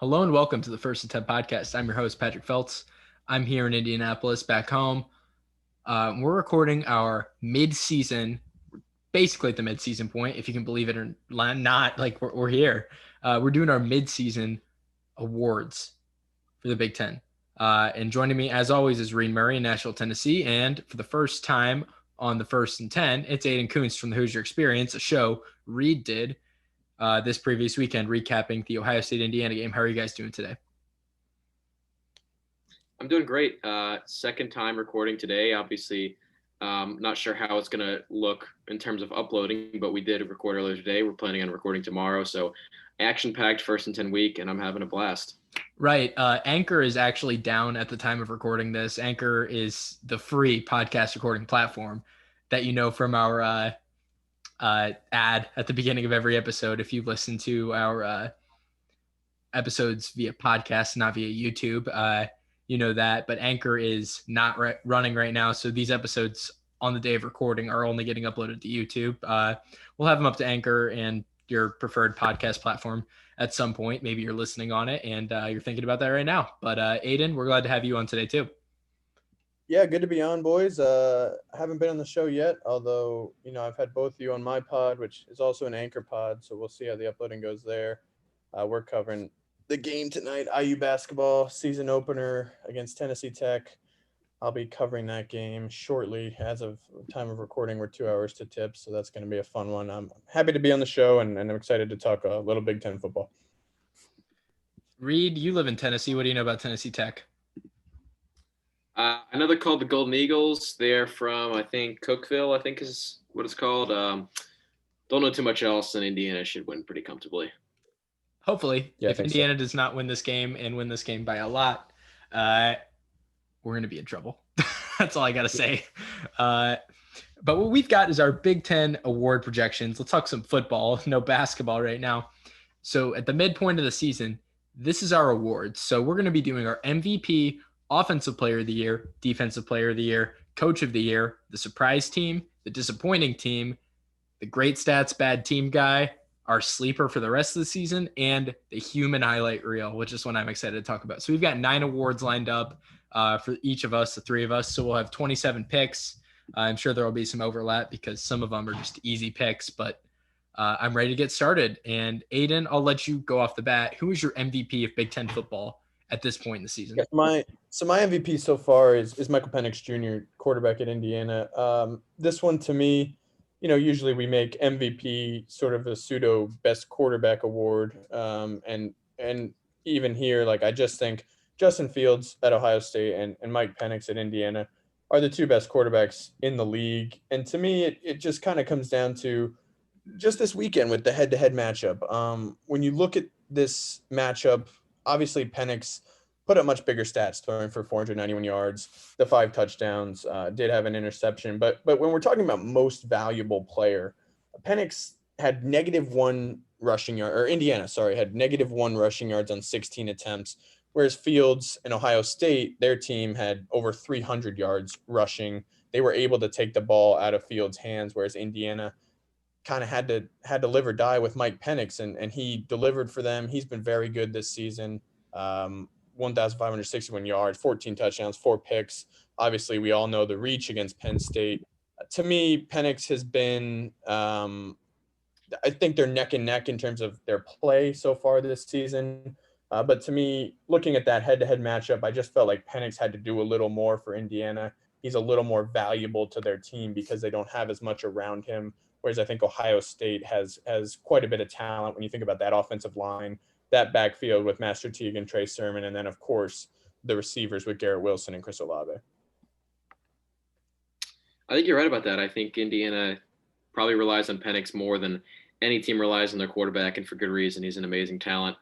Hello and welcome to the First and 10 podcast. I'm your host, Patrick Feltz. I'm here in Indianapolis, back home. We're recording our mid-season, basically at the mid-season point, if you can believe it or not, like we're here. We're doing our mid-season awards for the Big Ten. And joining me, as always, is Reid in Nashville, Tennessee. And for the first time on the First and 10, it's Aidan Kunst from the Hoosier Experience, a show Reid did this previous weekend, recapping the Ohio State-Indiana game. How are you guys doing today? I'm doing great. Second time recording today. Obviously, not sure how it's going to look in terms of uploading, but we did record earlier today. We're planning on recording tomorrow. So action-packed First and 10 week, and I'm having a blast. Right. Anchor is actually down at the time of recording this. Anchor is the free podcast recording platform that you know from our ad at the beginning of every episode. If you listen to our episodes via podcast, not via YouTube, you know that. But Anchor is not running right now. So these episodes on the day of recording are only getting uploaded to YouTube. We'll have them up to Anchor and your preferred podcast platform at some point. Maybe you're listening on it and you're thinking about that right now. But Aidan, we're glad to have you on today too. Yeah, good to be on, boys. I haven't been on the show yet, although, I've had both of you on my pod, which is also an Anchor pod, so we'll see how the uploading goes there. We're covering the game tonight, IU basketball season opener against Tennessee Tech. I'll be covering that game shortly. As of time of recording, we're 2 hours to tip, so that's going to be a fun one. I'm happy to be on the show, and I'm excited to talk a little Big Ten football. Reid, you live in Tennessee. What do you know about Tennessee Tech? I know they're called the Golden Eagles. They're from, I think, Cookeville, I think is what it's called. Don't know too much else, and Indiana should win pretty comfortably. Hopefully, if Indiana does not win this game and win this game by a lot, we're going to be in trouble. That's all I got to say. But what we've got is our Big Ten award projections. Let's talk some football, no basketball right now. So at the midpoint of the season, this is our awards. So we're going to be doing our MVP, Offensive Player of the Year, Defensive Player of the Year, Coach of the Year, the surprise team, the disappointing team, the great stats, bad team guy, our sleeper for the rest of the season, and the human highlight reel, which is one I'm excited to talk about. So we've got 9 awards lined up for each of us, the 3 of us. So we'll have 27 picks. I'm sure there will be some overlap because some of them are just easy picks, but I'm ready to get started. And Aidan, I'll let you go off the bat. Who is your MVP of Big Ten football at this point in the season? Yeah, my MVP so far is Michael Penix Jr., quarterback at Indiana. This one to me, usually we make MVP sort of a pseudo best quarterback award. And even here, like I just think Justin Fields at Ohio State and Mike Penix at Indiana are the 2 best quarterbacks in the league. And to me, it just kind of comes down to just this weekend with the head-to-head matchup. When you look at this matchup, obviously Penix put up much bigger stats, throwing for 491 yards, the 5 touchdowns, did have an interception. But when we're talking about most valuable player, Penix had -1 rushing yard, or Indiana, sorry, had -1 rushing yards on 16 attempts, whereas Fields and Ohio State, their team had over 300 yards rushing. They were able to take the ball out of Fields' hands, whereas Indiana kind of had to live or die with Mike Penix, and he delivered for them. He's been very good this season. 1,561 yards, 14 touchdowns, 4 picks. Obviously, we all know the reach against Penn State. To me, Penix has been, I think they're neck and neck in terms of their play so far this season. But to me, looking at that head-to-head matchup, I just felt like Penix had to do a little more for Indiana. He's a little more valuable to their team because they don't have as much around him. Whereas I think Ohio State has quite a bit of talent when you think about that offensive line, that backfield with Master Teague and Trey Sermon, and then, of course, the receivers with Garrett Wilson and Chris Olave. I think you're right about that. I think Indiana probably relies on Penix more than any team relies on their quarterback, and for good reason. He's an amazing talent.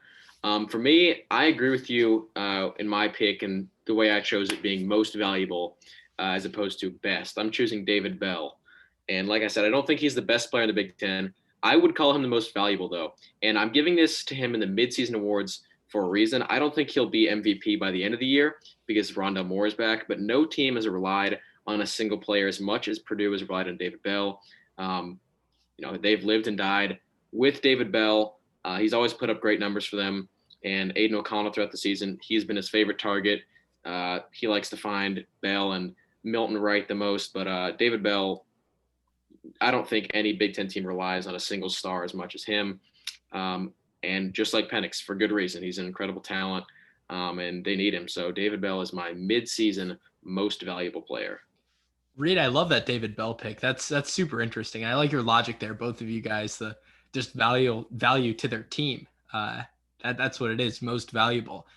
For me, I agree with you in my pick and the way I chose it being most valuable as opposed to best. I'm choosing David Bell. And like I said, I don't think he's the best player in the Big Ten. I would call him the most valuable, though. And I'm giving this to him in the midseason awards for a reason. I don't think he'll be MVP by the end of the year because Rondell Moore is back, but no team has relied on a single player as much as Purdue has relied on David Bell. They've lived and died with David Bell. He's always put up great numbers for them. and Aidan O'Connell throughout the season. He's been his favorite target. He likes to find Bell and Milton Wright the most, but David Bell, I don't think any Big Ten team relies on a single star as much as him. And just like Penix, for good reason. He's an incredible talent, and they need him. So David Bell is my mid-season most valuable player. Reid, I love that David Bell pick. That's super interesting. I like your logic there, both of you guys. The just value to their team. That's what it is, most valuable.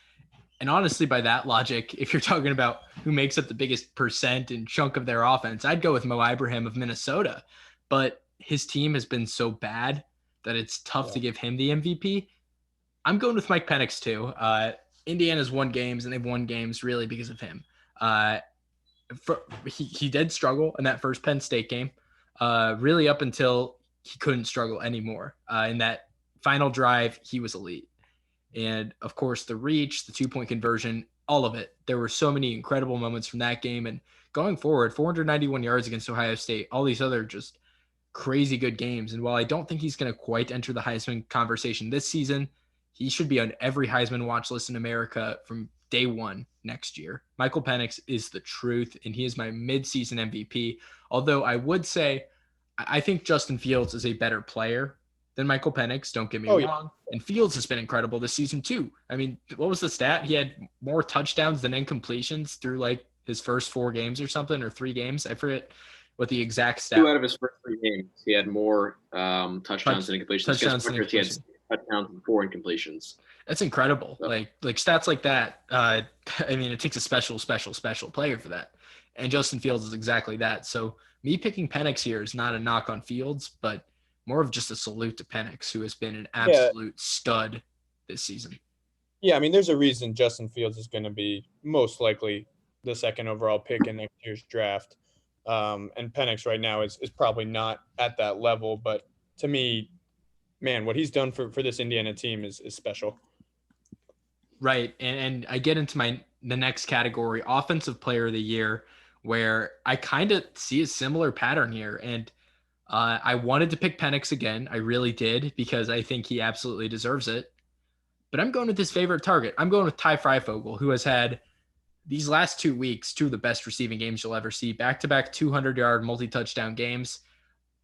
And honestly, by that logic, if you're talking about who makes up the biggest percent and chunk of their offense, I'd go with Mo Ibrahim of Minnesota. But his team has been so bad that it's tough to give him the MVP. I'm going with Mike Penix too. Indiana's won games, and they've won games really because of him. He did struggle in that first Penn State game, really up until he couldn't struggle anymore. In that final drive, he was elite. And of course, the reach, the 2-point conversion, all of it. There were so many incredible moments from that game. And going forward, 491 yards against Ohio State, all these other just crazy good games. And while I don't think he's going to quite enter the Heisman conversation this season, he should be on every Heisman watch list in America from day one next year. Michael Penix is the truth, and he is my mid-season MVP. Although I would say I think Justin Fields is a better player than Michael Penix. Don't get me wrong. And Fields has been incredible this season too. I mean, what was the stat? He had more touchdowns than incompletions through like his first 4 games or something, or 3 games. I forget what the exact stat. 2 out of his first 3 games, he had more touchdowns than incompletions. He had touchdowns and 4 incompletions. That's incredible. So. Like stats like that. I mean, it takes a special player for that. And Justin Fields is exactly that. So me picking Penix here is not a knock on Fields, but more of just a salute to Penix, who has been an absolute stud this season. Yeah, I mean, there's a reason Justin Fields is going to be most likely the 2nd overall pick in next year's draft. And Penix right now is probably not at that level. But to me, man, what he's done for this Indiana team is special. Right. And I get into the next category, Offensive Player of the Year, where I kind of see a similar pattern here. And I wanted to pick Penix again. I really did, because I think he absolutely deserves it. But I'm going with his favorite target. I'm going with Ty Freifogel, who has had these last 2 weeks 2 of the best receiving games you'll ever see. Back-to-back 200-yard multi-touchdown games.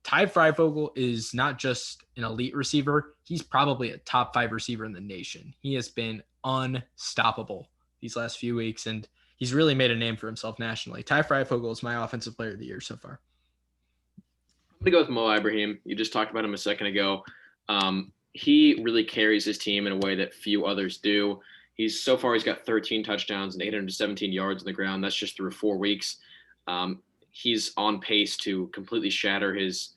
Ty Freifogel is not just an elite receiver. He's probably a top 5 receiver in the nation. He has been unstoppable these last few weeks, and he's really made a name for himself nationally. Ty Freifogel is my Offensive Player of the Year so far. I'm going to go with Mo Ibrahim. You just talked about him a second ago. He really carries his team in a way that few others do. He's got 13 touchdowns and 817 yards on the ground. That's just through 4 weeks. He's on pace to completely shatter his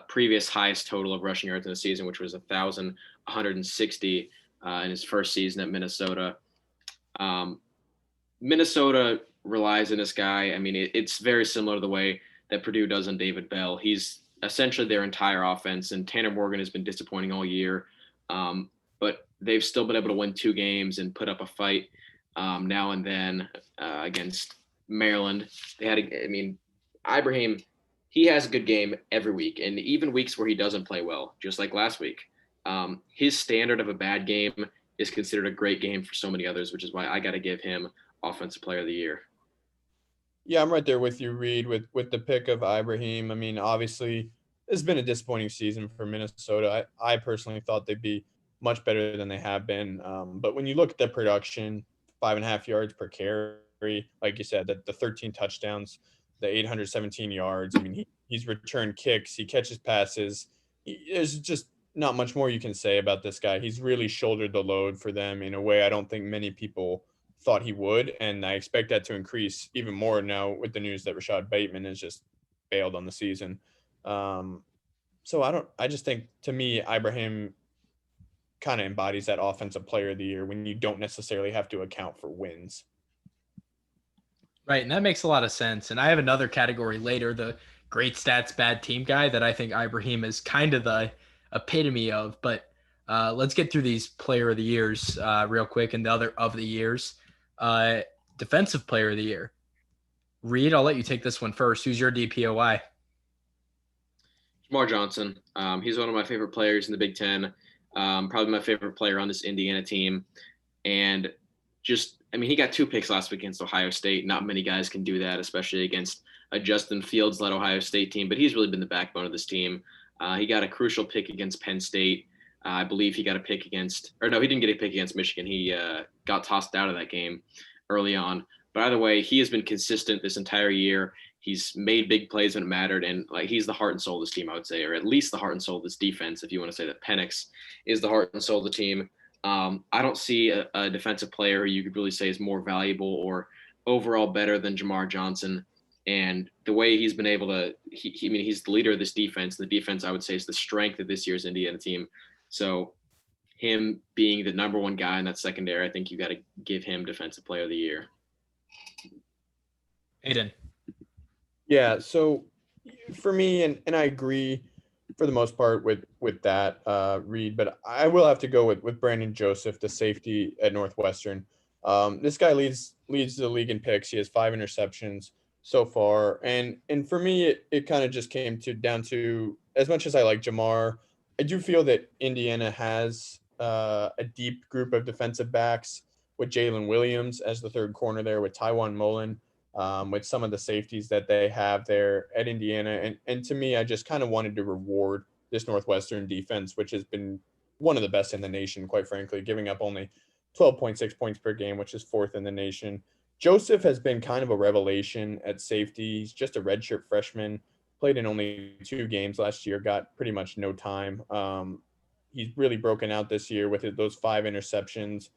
previous highest total of rushing yards in the season, which was 1,160 in his first season at Minnesota. Minnesota relies on this guy. I mean, it's very similar to the way that Purdue does on David Bell. He's essentially their entire offense, and Tanner Morgan has been disappointing all year. But they've still been able to win 2 games and put up a fight now and then against Maryland. Ibrahim, he has a good game every week, and even weeks where he doesn't play well, just like last week. His standard of a bad game is considered a great game for so many others, which is why I got to give him Offensive Player of the Year. Yeah, I'm right there with you, Reid, with the pick of Ibrahim. I mean, obviously, it's been a disappointing season for Minnesota. I personally thought they'd be much better than they have been. But when you look at the production, 5.5 yards per carry, like you said, the 13 touchdowns, the 817 yards. I mean, he's returned kicks, he catches passes. There's just not much more you can say about this guy. He's really shouldered the load for them in a way I don't think many people thought he would, and I expect that to increase even more now with the news that Rashad Bateman has just bailed on the season. So I just think, to me, Ibrahim kind of embodies that Offensive Player of the Year when you don't necessarily have to account for wins. Right, and that makes a lot of sense. And I have another category later, the great stats, bad team guy, that I think Ibrahim is kind of the epitome of. But let's get through these Player of the Years real quick, and the other of the years. Defensive Player of the Year. Reid, I'll let you take this one first. Who's your DPOY? Jamar Johnson. He's one of my favorite players in the Big Ten. Probably my favorite player on this Indiana team. And he got 2 picks last week against Ohio State. Not many guys can do that, especially against a Justin Fields-led Ohio State team, but he's really been the backbone of this team. He got a crucial pick against Penn State. I believe he got a pick against – or no, he didn't get a pick against Michigan. He got tossed out of that game early on. But either way, he has been consistent this entire year. He's made big plays when it mattered, and he's the heart and soul of this team, I would say, or at least the heart and soul of this defense, if you want to say that Penix is the heart and soul of the team. I don't see a defensive player who you could really say is more valuable or overall better than Jamar Johnson. And the way he's been able to he's the leader of this defense. The defense, I would say, is the strength of this year's Indiana team. So him being the number 1 guy in that secondary, I think you got to give him Defensive Player of the Year. Aidan. Yeah, so for me, and I agree for the most part with that, Reid, but I will have to go with Brandon Joseph, the safety at Northwestern. This guy leads the league in picks. He has 5 interceptions so far. And for me, it kind of just came down to, as much as I like Jamar, I do feel that Indiana has a deep group of defensive backs with Jalen Williams as the 3rd corner there, with Tywan Mullen, with some of the safeties that they have there at Indiana. And to me, I just kind of wanted to reward this Northwestern defense, which has been one of the best in the nation, quite frankly, giving up only 12.6 points per game, which is 4th in the nation. Joseph has been kind of a revelation at safety. He's just a redshirt freshman, played in only 2 games last year, got pretty much no time. He's really broken out this year with those 5 interceptions.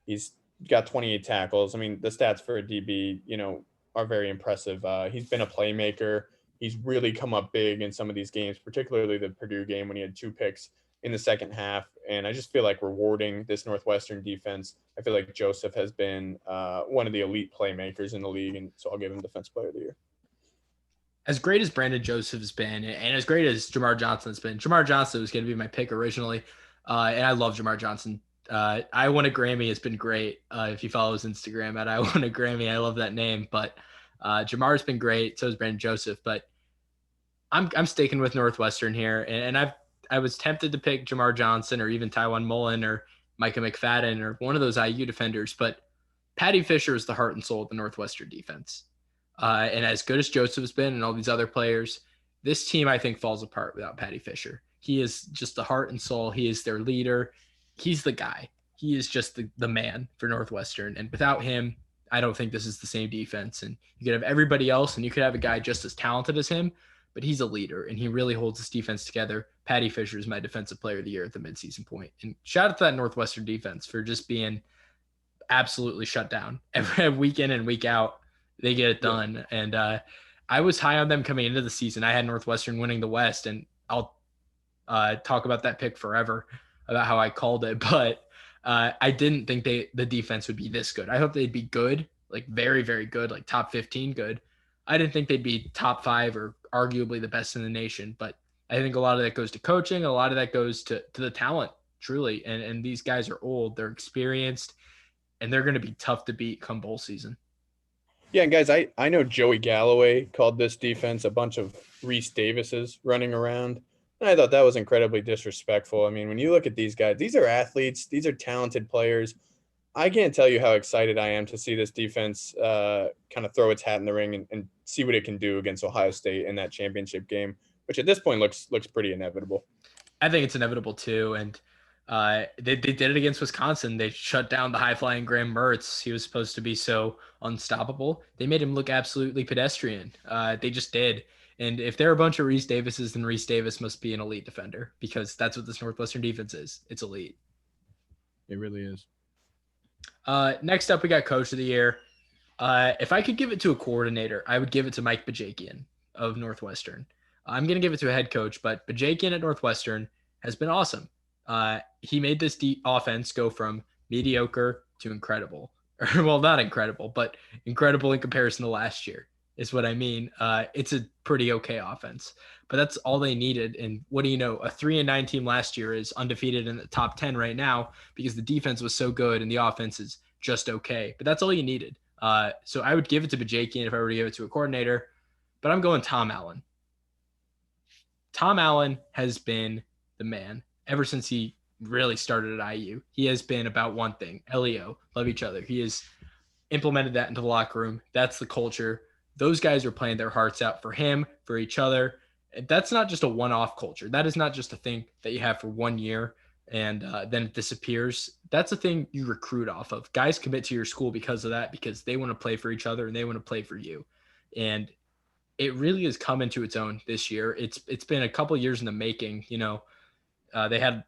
He's got 28 tackles. I mean, the stats for a DB, are very impressive. He's been a playmaker. He's really come up big in some of these games, particularly the Purdue game when he had 2 picks in the second half. And I just feel like rewarding this Northwestern defense. I feel like Joseph has been one of the elite playmakers in the league, and so I'll give him Defensive Player of the Year. As great as Brandon Joseph has been, and as great as Jamar Johnson has been, Jamar Johnson was going to be my pick originally, and I love Jamar Johnson. I Won a Grammy has been great. If you follow his Instagram at I Won a Grammy, I love that name. But Jamar's been great. So has Brandon Joseph. But I'm sticking with Northwestern here, and I was tempted to pick Jamar Johnson or even Tywan Mullen or Micah McFadden or one of those IU defenders. But Patty Fisher is the heart and soul of the Northwestern defense. And as good as Joseph has been and all these other players, this team, I think, falls apart without Patty Fisher. He is just the heart and soul. He is their leader. He's the guy. He is just the man for Northwestern. And without him, I don't think this is the same defense. And you could have everybody else, and you could have a guy just as talented as him, but he's a leader, and he really holds his defense together. Patty Fisher is my Defensive Player of the Year at the midseason point. And shout out to that Northwestern defense for just being absolutely shut down. Every week in and week out, they get it done. Yeah. And I was high on them coming into the season. I had Northwestern winning the West, and I'll talk about that pick forever, about how I called it. But I didn't think the defense would be this good. I hope they'd be good, like very, very good, like top 15 good. I didn't think they'd be top 5 or arguably the best in the nation. But I think a lot of that goes to coaching. A lot of that goes to the talent, truly. And these guys are old. They're experienced, and they're going to be tough to beat come bowl season. Yeah, and guys, I know Joey Galloway called this defense a bunch of Reese Davises running around. And I thought that was incredibly disrespectful. I mean, when you look at these guys, these are athletes. These are talented players. I can't tell you how excited I am to see this defense kind of throw its hat in the ring and see what it can do against Ohio State in that championship game, which at this point looks pretty inevitable. I think it's inevitable too. And they did it against Wisconsin. They shut down the high-flying Graham Mertz. He was supposed to be so unstoppable. They made him look absolutely pedestrian. They just did. And if there are a bunch of Reese Davises, then Reese Davis must be an elite defender, because that's what this Northwestern defense is. It's elite. It really is. Next up, we got Coach of the Year. If I could give it to a coordinator, I would give it to Mike Bajakian of Northwestern. I'm going to give it to a head coach, but Bajakian at Northwestern has been awesome. He made this offense go from mediocre to incredible. Well, not incredible, but incredible in comparison to last year is what I mean. It's a pretty okay offense, but that's all they needed. And what do you know? A 3-9 team last year is undefeated in the top 10 right now because the defense was so good and the offense is just okay. But that's all you needed. So I would give it to Bajakian if I were to give it to a coordinator, but I'm going Tom Allen. Tom Allen has been the man ever since he really started at IU. He has been about one thing: LEO, love each other. He has implemented that into the locker room. That's the culture. Those guys are playing their hearts out for him, for each other. That's not just a one-off culture. That is not just a thing that you have for 1 year and then it disappears. That's a thing you recruit off of. Guys commit to your school because of that, because they want to play for each other and they want to play for you. And it really has come into its own this year. It's been a couple years in the making. They had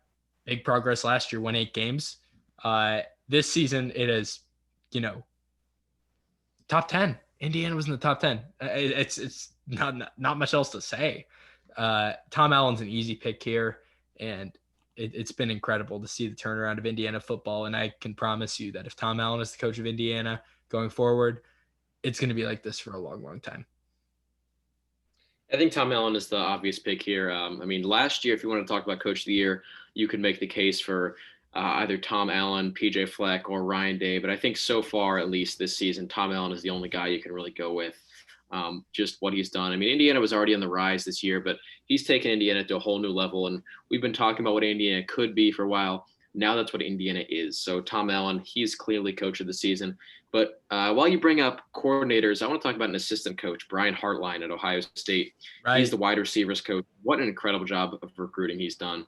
big progress last year, won 8 games. This season it is, top 10. Indiana was in the top 10. It's not much else to say. Tom Allen's an easy pick here, and it's been incredible to see the turnaround of Indiana football. And I can promise you that if Tom Allen is the coach of Indiana going forward, it's going to be like this for a long, long time. I think Tom Allen is the obvious pick here. Last year, if you want to talk about coach of the year, you could make the case for either Tom Allen, PJ Fleck, or Ryan Day. But I think so far, at least this season, Tom Allen is the only guy you can really go with. Just what he's done. Indiana was already on the rise this year, but he's taken Indiana to a whole new level. And we've been talking about what Indiana could be for a while. Now that's what Indiana is. So Tom Allen, he's clearly coach of the season. But while you bring up coordinators, I want to talk about an assistant coach, Brian Hartline at Ohio State. Right. He's the wide receivers coach. What an incredible job of recruiting he's done.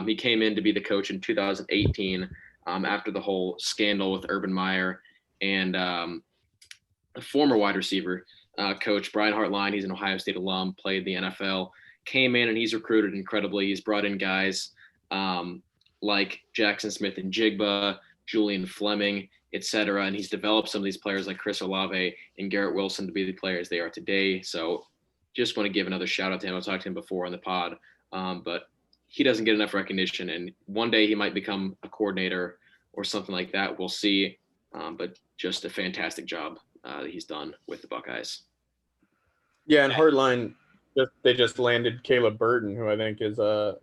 He came in to be the coach in 2018 after the whole scandal with Urban Meyer, and a former wide receiver coach, Brian Hartline. He's an Ohio State alum, played the NFL, came in and he's recruited incredibly. He's brought in guys like Jackson Smith and Jigba, Julian Fleming, etc. And he's developed some of these players like Chris Olave and Garrett Wilson to be the players they are today. So just want to give another shout out to him. I talked to him before on the pod, but he doesn't get enough recognition. And one day he might become a coordinator or something like that. We'll see. But just a fantastic job that he's done with the Buckeyes. Yeah, and Hardline, they just landed Caleb Burton, who I think is a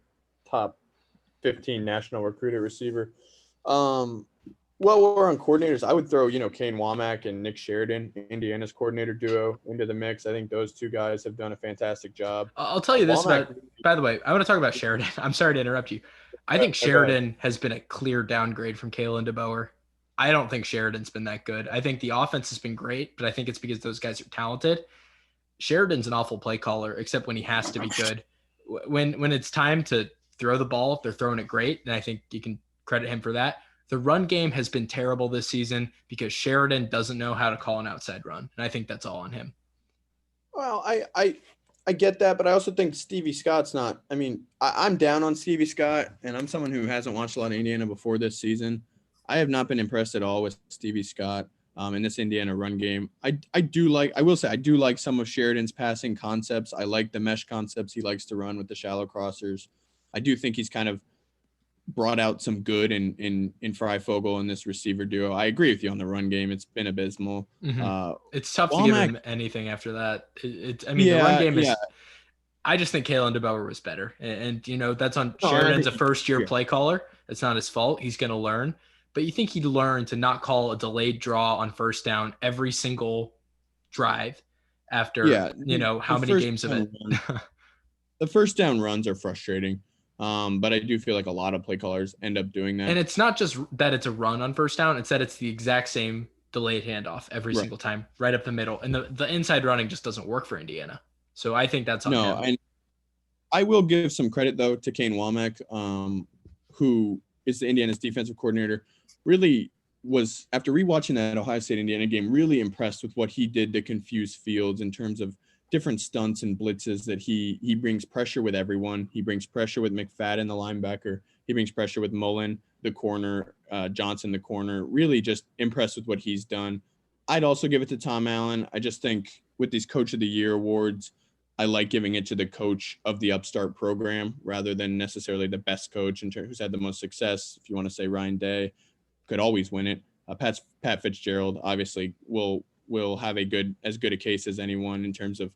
top 15 national recruited receiver. Well, we're on coordinators. I would throw, Kane Womack and Nick Sheridan, Indiana's coordinator duo, into the mix. I think those two guys have done a fantastic job. I'll tell you this by the way, I want to talk about Sheridan. I'm sorry to interrupt you. I think Sheridan has been a clear downgrade from Kalen DeBoer. I don't think Sheridan's been that good. I think the offense has been great, but I think it's because those guys are talented. Sheridan's an awful play caller, except when he has to be good. When it's time to throw the ball, they're throwing it great, and I think you can credit him for that. The run game has been terrible this season because Sheridan doesn't know how to call an outside run, and I think that's all on him. Well, I get that, but I also think Stevie Scott's not – I'm down on Stevie Scott, and I'm someone who hasn't watched a lot of Indiana before this season. I have not been impressed at all with Stevie Scott in this Indiana run game. I will say I do like some of Sheridan's passing concepts. I like the mesh concepts he likes to run with the shallow crossers. I do think he's kind of brought out some good in Freifogel in this receiver duo. I agree with you on the run game. It's been abysmal. Mm-hmm. It's tough to give him anything after that. The run game is I just think Kalen DeBoer was better. And that's on Sheridan's a first-year play caller. It's not his fault. He's going to learn. But you think he'd learn to not call a delayed draw on first down every single drive after, how many games of it. The first down runs are frustrating. But I do feel like a lot of play callers end up doing that. And it's not just that it's a run on first down. It's that it's the exact same delayed handoff every single time, right up the middle. And the inside running just doesn't work for Indiana. So I think that's on him. And I will give some credit, though, to Kane Womack, who is the Indiana's defensive coordinator. Really was, after rewatching that Ohio State-Indiana game, really impressed with what he did to confuse Fields in terms of different stunts and blitzes that he brings pressure with everyone. He brings pressure with McFadden, the linebacker. He brings pressure with Mullen, the corner, Johnson, the corner. Really just impressed with what he's done. I'd also give it to Tom Allen. I just think with these Coach of the Year awards, I like giving it to the coach of the upstart program rather than necessarily the best coach in terms who's had the most success. If you want to say Ryan Day could always win it. Pat Fitzgerald obviously will have as good a case as anyone in terms of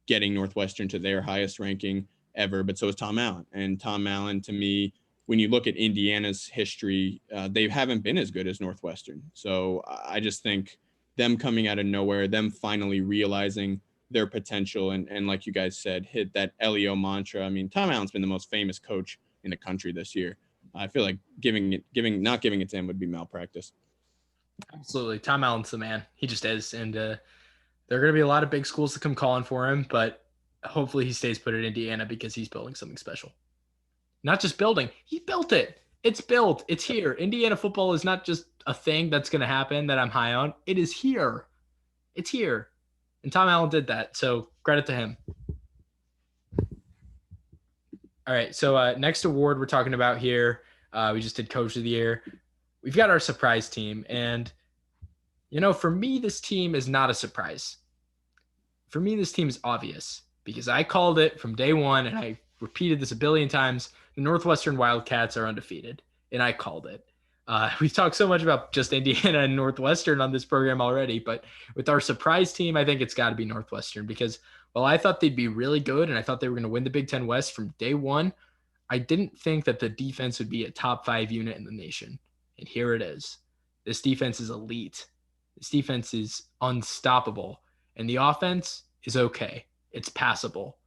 getting Northwestern to their highest ranking ever, but so is Tom Allen. And Tom Allen, to me, when you look at Indiana's history, they haven't been as good as Northwestern. So I just think them coming out of nowhere, them finally realizing their potential, and like you guys said, hit that LEO mantra. Tom Allen's been the most famous coach in the country this year. I feel like not giving it to him would be malpractice. Absolutely. Tom Allen's the man. He just is. And there are going to be a lot of big schools that come calling for him, but hopefully he stays put at Indiana because he's building something special. Not just building. He built it. It's built. It's here. Indiana football is not just a thing that's going to happen that I'm high on. It is here. It's here. And Tom Allen did that. So credit to him. All right. So next award we're talking about here, we just did Coach of the Year. We've got our surprise team. And, for me, this team is not a surprise. For me, this team is obvious because I called it from day one, and I repeated this a billion times. The Northwestern Wildcats are undefeated, and I called it. We've talked so much about just Indiana and Northwestern on this program already, but with our surprise team, I think it's got to be Northwestern because while I thought they'd be really good and I thought they were going to win the Big Ten West from day one, I didn't think that the defense would be a top 5 unit in the nation. And here it is. This defense is elite. This defense is unstoppable. And the offense is okay. It's passable.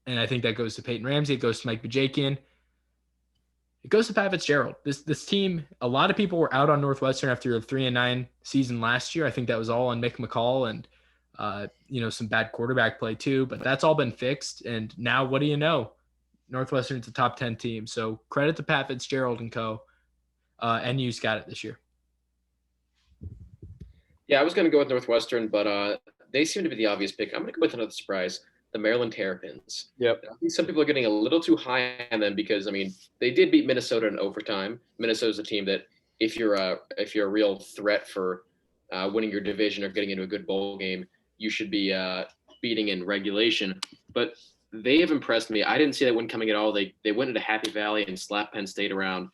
And I think that goes to Peyton Ramsey. It goes to Mike Bajakian. It goes to Pat Fitzgerald. This team, a lot of people were out on Northwestern after a 3-9 season last year. I think that was all on Mick McCall and, some bad quarterback play too. But that's all been fixed. And now what do you know? Northwestern's a top 10 team. So credit to Pat Fitzgerald and co. NU's got it this year. Yeah, I was going to go with Northwestern, but they seem to be the obvious pick. I'm going to go with another surprise. The Maryland Terrapins. Yep. I think some people are getting a little too high on them because they did beat Minnesota in overtime. Minnesota's a team that if you're a real threat for winning your division or getting into a good bowl game, you should be beating in regulation. But they have impressed me. I didn't see that win coming at all. They went into Happy Valley and slapped Penn State around.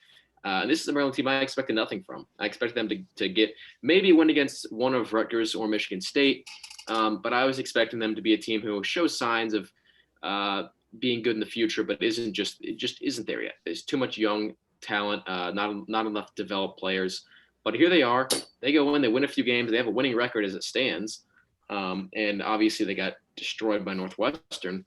And this is a Maryland team I expected nothing from. I expected them to get maybe a win against one of Rutgers or Michigan State. But I was expecting them to be a team who shows signs of being good in the future, but it just isn't there yet. There's too much young talent, not enough developed players. But here they are. They go in, they win a few games. They have a winning record as it stands. And obviously they got destroyed by Northwestern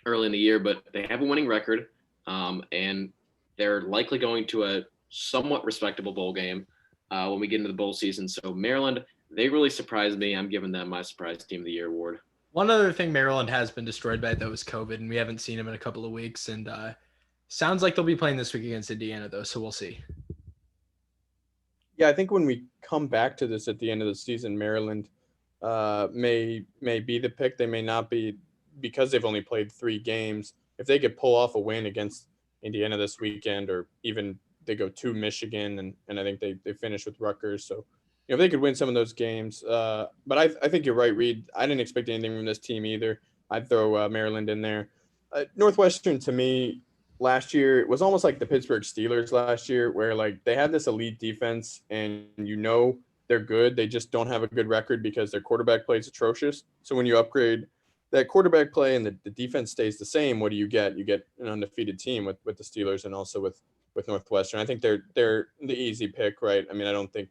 early in the year, but they have a winning record. And they're likely going to a somewhat respectable bowl game when we get into the bowl season. So Maryland, they really surprised me. I'm giving them my surprise team of the year award. One other thing Maryland has been destroyed by, though, is COVID, and we haven't seen them in a couple of weeks. And sounds like they'll be playing this week against Indiana, though, so we'll see. Yeah, I think when we come back to this at the end of the season, Maryland may be the pick. They may not be because they've only played 3 games. If they could pull off a win against Indiana this weekend, or even they go to Michigan, and I think they finish with Rutgers. So, if they could win some of those games. But I think you're right, Reid. I didn't expect anything from this team either. I'd throw Maryland in there. Northwestern, to me, last year, it was almost like the Pittsburgh Steelers last year, where they had this elite defense and they're good. They just don't have a good record because their quarterback play is atrocious. So when you upgrade that quarterback play and the defense stays the same, what do you get? You get an undefeated team with the Steelers and also with Northwestern. I think they're the easy pick, right? I don't think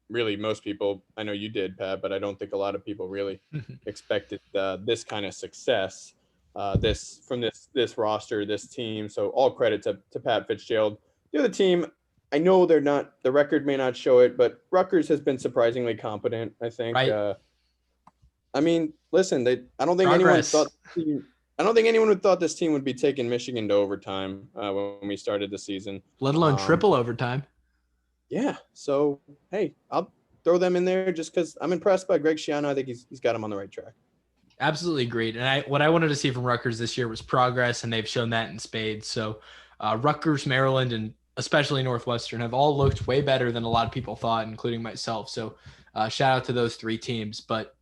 really most people, I know you did, Pat, but I don't think a lot of people really expected this kind of success from this roster, this team. So all credit to Pat Fitzgerald. The other team, I know the record may not show it, but Rutgers has been surprisingly competent, I think. Right. Listen, I don't think anyone would thought this team would be taking Michigan to overtime when we started the season. Let alone triple overtime. Yeah. So, hey, I'll throw them in there just because I'm impressed by Greg Schiano. I think he's got them on the right track. Absolutely agreed. And what I wanted to see from Rutgers this year was progress, and they've shown that in spades. So Rutgers, Maryland, and especially Northwestern have all looked way better than a lot of people thought, including myself. So shout out to those 3 teams. But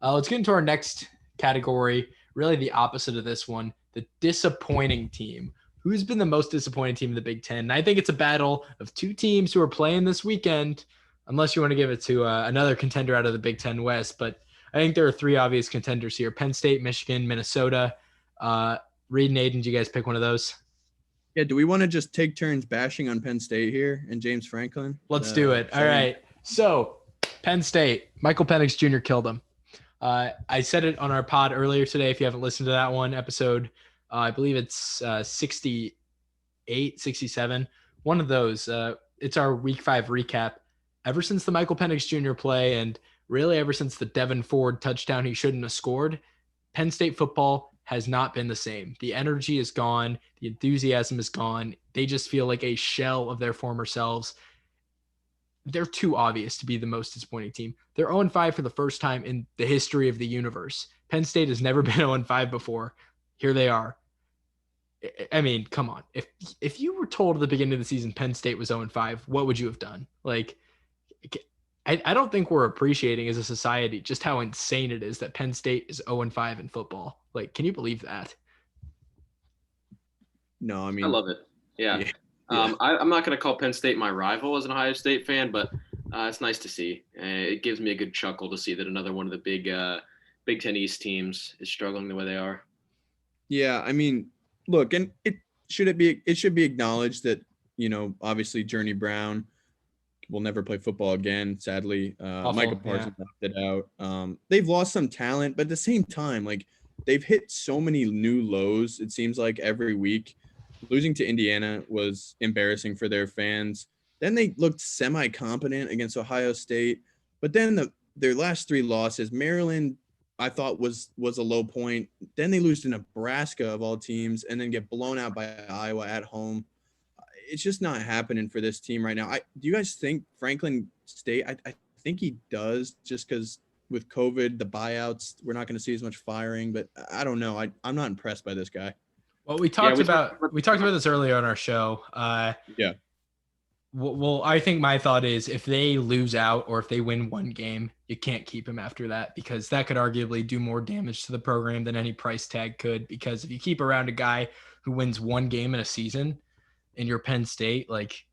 let's get into our next category, really the opposite of this one, the disappointing team. Who's been the most disappointing team in the Big Ten? And I think it's a battle of 2 teams who are playing this weekend, unless you want to give it to another contender out of the Big Ten West. But I think there are 3 obvious contenders here: Penn State, Michigan, Minnesota. Reid and Aidan, do you guys pick one of those? Yeah, do we want to just take turns bashing on Penn State here and James Franklin? Let's do it. All right. So Penn State, Michael Penix Jr. killed them. I said it on our pod earlier today. If you haven't listened to that one episode, I believe it's 68 68, 67. One of those. It's our week 5 recap. Ever since the Michael Penix Jr. play and really ever since the Devin Ford touchdown he shouldn't have scored, Penn State football has not been the same. The energy is gone. The enthusiasm is gone. They just feel like a shell of their former selves. They're too obvious to be the most disappointing team. They're 0-5 for the first time in the history of the universe. Penn State has never been 0-5 before. Here they are. I mean, come on. If you were told at the beginning of the season Penn State was 0-5, what would you have done? Like, I don't think we're appreciating as a society just how insane it is that Penn State is 0-5 in football. Like, can you believe that? No, I mean, I love it. Yeah. I'm not going to call Penn State my rival as an Ohio State fan, but it's nice to see. It gives me a good chuckle to see that another one of the Big Ten East teams is struggling the way they are. Yeah, I mean, look, and it should be acknowledged that, you know, obviously Journey Brown will never play football again, sadly. Micah Parsons opted out. They've lost some talent, but at the same time, like, they've hit so many new lows, it seems like, every week. Losing to Indiana was embarrassing for their fans. Then they looked semi-competent against Ohio State. But then their last 3 losses, Maryland, I thought was a low point. Then they lose to Nebraska of all teams and then get blown out by Iowa at home. It's just not happening for this team right now. Do you guys think Franklin State? I think he does, just because with COVID, the buyouts, we're not going to see as much firing. But I don't know. I'm not impressed by this guy. Well, we talked about this earlier on our show. Yeah. Well, I think my thought is if they lose out or if they win one game, you can't keep him after that, because that could arguably do more damage to the program than any price tag could. Because if you keep around a guy who wins one game in a season in your Penn State, like,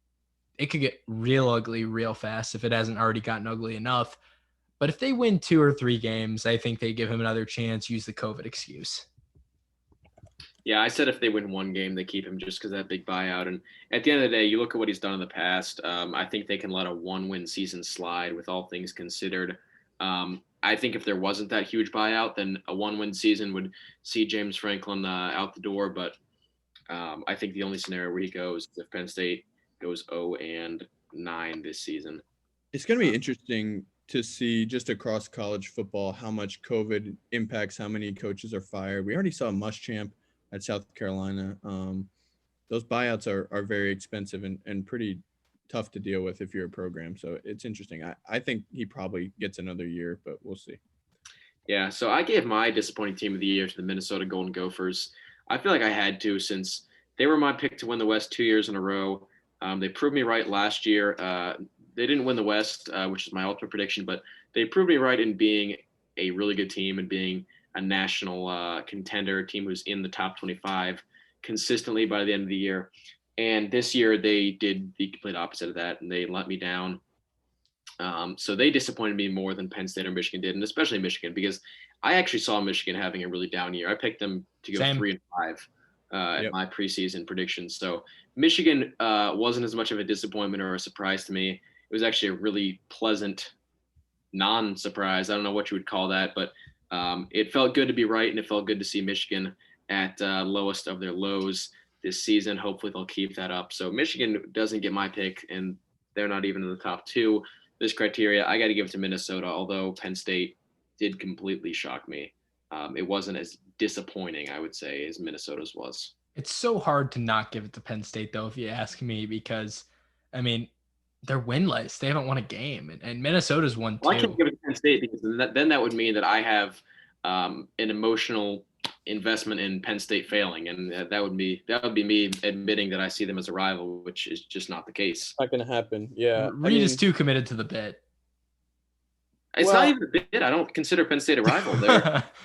it could get real ugly real fast if it hasn't already gotten ugly enough. But if they win 2 or 3 games, I think they give him another chance, use the COVID excuse. Yeah, I said if they win one game, they keep him just because of that big buyout. And at the end of the day, you look at what he's done in the past. I think they can let a 1-win season slide with all things considered. I think if there wasn't that huge buyout, then a 1-win season would see James Franklin out the door. But I think the only scenario where he goes is if Penn State goes 0-9 this season. It's going to be interesting to see just across college football how much COVID impacts how many coaches are fired. We already saw Muschamp at South Carolina. Those buyouts are very expensive and pretty tough to deal with if you're a program. So it's interesting. I think he probably gets another year, but we'll see. Yeah, so I gave my disappointing team of the year to the Minnesota Golden Gophers. I feel like I had to, since they were my pick to win the West 2 years in a row. They proved me right last year. They didn't win the West, which is my ultimate prediction, but they proved me right in being a really good team and being a national contender, a team who's in the top 25 consistently by the end of the year. And this year they did the complete opposite of that, and they let me down. So they disappointed me more than Penn State or Michigan did, and especially Michigan, because I actually saw Michigan having a really down year. I picked them to go 3-5 at my preseason predictions. So Michigan wasn't as much of a disappointment or a surprise to me. It was actually a really pleasant non-surprise. I don't know what you would call that, but it felt good to be right, and it felt good to see Michigan at lowest of their lows this season. Hopefully they'll keep that up. So Michigan doesn't get my pick, and they're not even in the top 2. This criteria, I got to give it to Minnesota, although Penn State did completely shock me. It wasn't as disappointing, I would say, as Minnesota's was. It's so hard to not give it to Penn State, though, if you ask me, because, I mean, they're winless. They haven't won a game, and Minnesota's won 2. Well, I can't give it to Penn State because then that would mean that I have an emotional investment in Penn State failing, and that would be me admitting that I see them as a rival, which is just not the case. Not going to happen. Yeah, Reid is too committed to the bit. It's not even a bit. I don't consider Penn State a rival.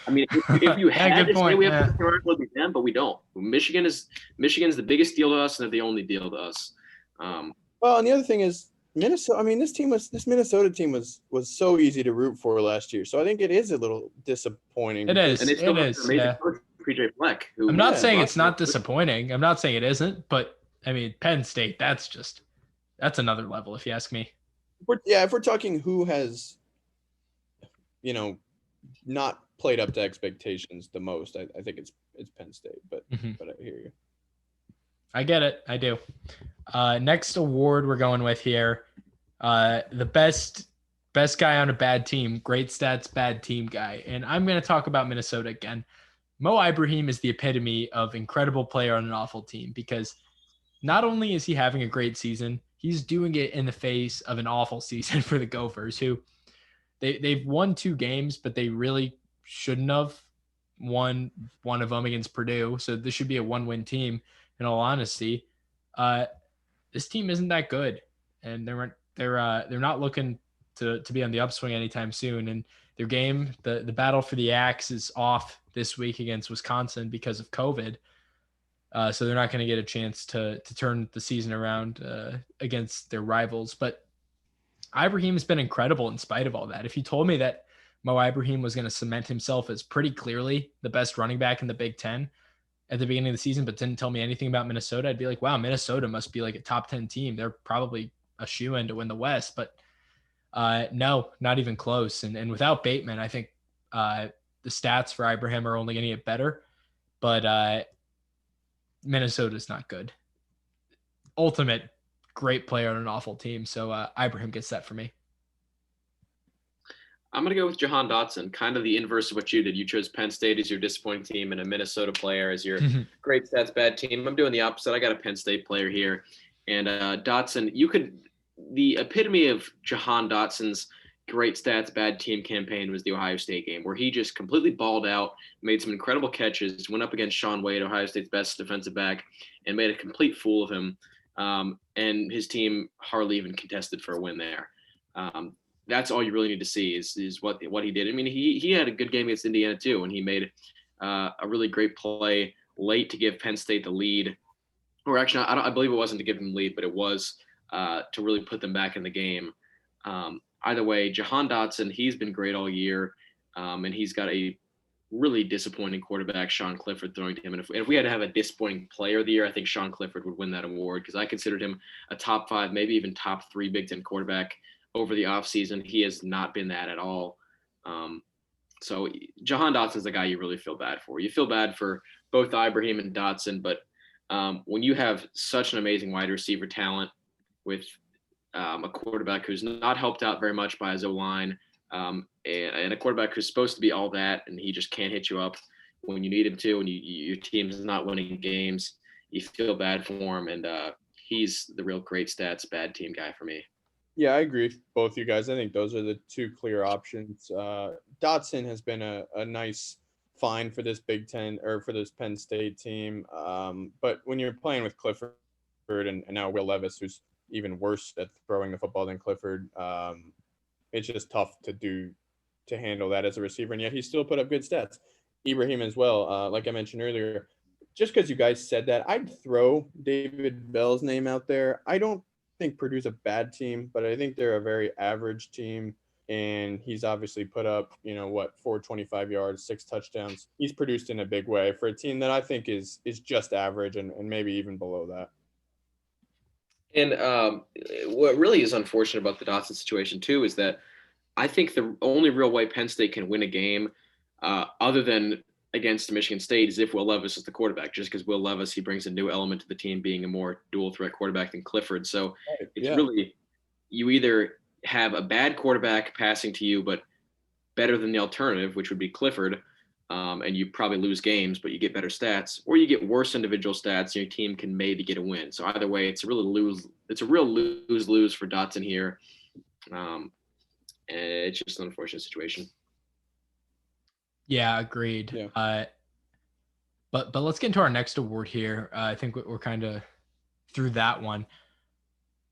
I mean, if you had to say we have a rival, it'd be them, but we don't. Michigan's the biggest deal to us, and they're the only deal to us. Well, and the other thing is Minnesota. I mean, this Minnesota team was so easy to root for last year. So I think it is a little disappointing. It is. And it is. Yeah. PJ Fleck. I'm not saying it's not disappointing. I'm not saying it isn't, but I mean, Penn State. That's another level, if you ask me. If we're talking who has, not played up to expectations the most, I think it's Penn State. But I hear you. I get it. I do. Next award we're going with here, the best guy on a bad team, great stats, bad team guy. And I'm going to talk about Minnesota again. Mo Ibrahim is the epitome of incredible player on an awful team, because not only is he having a great season, he's doing it in the face of an awful season for the Gophers, who they've won 2 games, but they really shouldn't have won one of them against Purdue. So this should be a 1-win team, in all honesty. This team isn't that good, and they're not looking to be on the upswing anytime soon. And their game, the battle for the axe, is off this week against Wisconsin because of COVID. So they're not going to get a chance to turn the season around against their rivals. But Ibrahim has been incredible in spite of all that. If you told me that Mo Ibrahim was going to cement himself as pretty clearly the best running back in the Big Ten at the beginning of the season, but didn't tell me anything about Minnesota, I'd be like, wow, Minnesota must be like a top 10 team. They're probably a shoo-in to win the West. But no, not even close. And without Bateman, I think the stats for Ibrahim are only going to get better. But Minnesota's not good. Ultimate great player on an awful team. So Ibrahim gets that for me. I'm going to go with Jahan Dotson, kind of the inverse of what you did. You chose Penn State as your disappointing team and a Minnesota player as your great stats bad team. I'm doing the opposite. I got a Penn State player here. And Dotson, the epitome of Jahan Dotson's great stats bad team campaign was the Ohio State game, where he just completely balled out, made some incredible catches, went up against Shaun Wade, Ohio State's best defensive back, and made a complete fool of him. And his team hardly even contested for a win there. That's all you really need to see is what he did. I mean, he had a good game against Indiana too, and he made a really great play late to give Penn State the lead. Or actually, I believe it wasn't to give them the lead, but it was to really put them back in the game. Either way, Jahan Dotson, he's been great all year, and he's got a really disappointing quarterback, Sean Clifford, throwing to him. And if we had to have a disappointing player of the year, I think Sean Clifford would win that award, because I considered him a top 5, maybe even top 3 Big Ten quarterback over the offseason. He has not been that at all. So Jahan Dotson is the guy you really feel bad for. You feel bad for both Ibrahim and Dotson, but when you have such an amazing wide receiver talent with a quarterback who's not helped out very much by his O-line, and a quarterback who's supposed to be all that, and he just can't hit you up when you need him to, and your team's not winning games, you feel bad for him, and he's the real great stats bad team guy for me. Yeah, I agree with both you guys. I think those are the 2 clear options. Dotson has been a nice find for this Big Ten, or for this Penn State team. But when you're playing with Clifford and now Will Levis, who's even worse at throwing the football than Clifford, it's just tough to handle that as a receiver. And yet he still put up good stats. Ibrahim as well. Like I mentioned earlier, just because you guys said that, I'd throw David Bell's name out there. I don't think Purdue's a bad team, but I think they're a very average team. And he's obviously put up, 425 yards, 6 touchdowns. He's produced in a big way for a team that I think is just average and maybe even below that. And what really is unfortunate about the Dotson situation too is that I think the only real way Penn State can win a game, other than against Michigan State, is if Will Levis is the quarterback. Just because Will Levis, he brings a new element to the team, being a more dual threat quarterback than Clifford. So it's really, you either have a bad quarterback passing to you, but better than the alternative, which would be Clifford, and you probably lose games, but you get better stats, or you get worse individual stats, and your team can maybe get a win. So either way, it's a real lose-lose for Dotson here. And it's just an unfortunate situation. Yeah, agreed. Yeah. But let's get into our next award here. I think we're kind of through that one.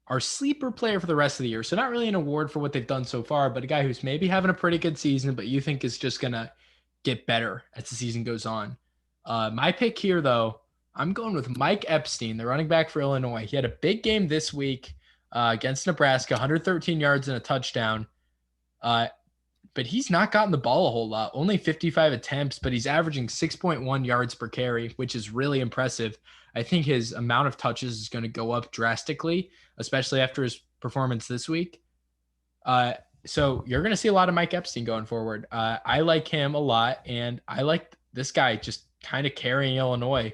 Our sleeper player for the rest of the year. So not really an award for what they've done so far, but a guy who's maybe having a pretty good season, but you think is just going to get better as the season goes on. My pick here, though, I'm going with Mike Epstein, the running back for Illinois. He had a big game this week against Nebraska, 113 yards and a touchdown. But he's not gotten the ball a whole lot, only 55 attempts, but he's averaging 6.1 yards per carry, which is really impressive. I think his amount of touches is going to go up drastically, especially after his performance this week. So you're going to see a lot of Mike Epstein going forward. I like him a lot, and I like this guy just kind of carrying Illinois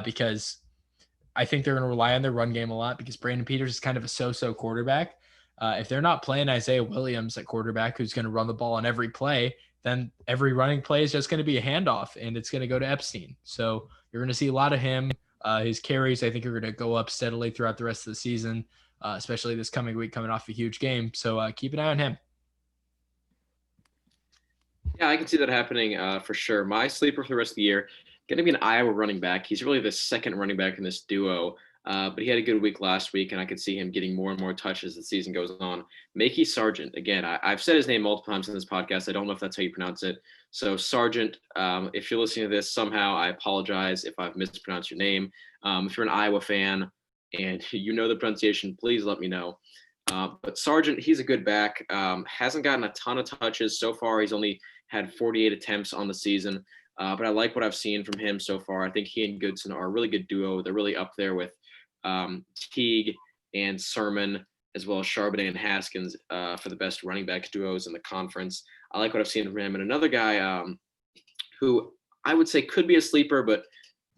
because I think they're going to rely on their run game a lot because Brandon Peters is kind of a so-so quarterback. If they're not playing Isaiah Williams at quarterback, who's going to run the ball on every play, then every running play is just going to be a handoff, and it's going to go to Epstein. So you're going to see a lot of him. His carries, I think, are going to go up steadily throughout the rest of the season, especially this coming week coming off a huge game. So keep an eye on him. Yeah, I can see that happening for sure. My sleeper for the rest of the year, going to be an Iowa running back. He's really the second running back in this duo, but he had a good week last week, and I could see him getting more and more touches as the season goes on. Makey Sargent, again, I've said his name multiple times in this podcast. I don't know if that's how you pronounce it. So Sargent, if you're listening to this somehow, I apologize if I've mispronounced your name. If you're an Iowa fan and you know the pronunciation, please let me know. But Sargent, he's a good back. Hasn't gotten a ton of touches so far. He's only had 48 attempts on the season. But I like what I've seen from him so far. I think he and Goodson are a really good duo. They're really up there with Teague and Sermon, as well as Charbonnet and Haskins for the best running back duos in the conference. I like what I've seen from him. And another guy who I would say could be a sleeper, but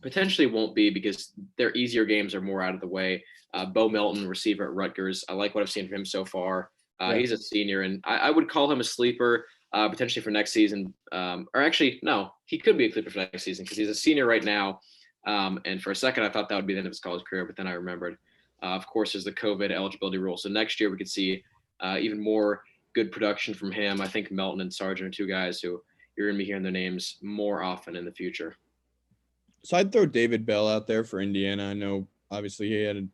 potentially won't be because their easier games are more out of the way. Bo Melton, receiver at Rutgers. I like what I've seen from him so far. He's a senior, and I would call him a sleeper potentially for next season. Or actually, no, he could be a sleeper for next season because he's a senior right now. And for a second, I thought that would be the end of his college career, but then I remembered, of course, there's the COVID eligibility rule. So next year we could see even more good production from him. I think Melton and Sargent are two guys who you're going to be hearing their names more often in the future. So I'd throw David Bell out there for Indiana. I know obviously he had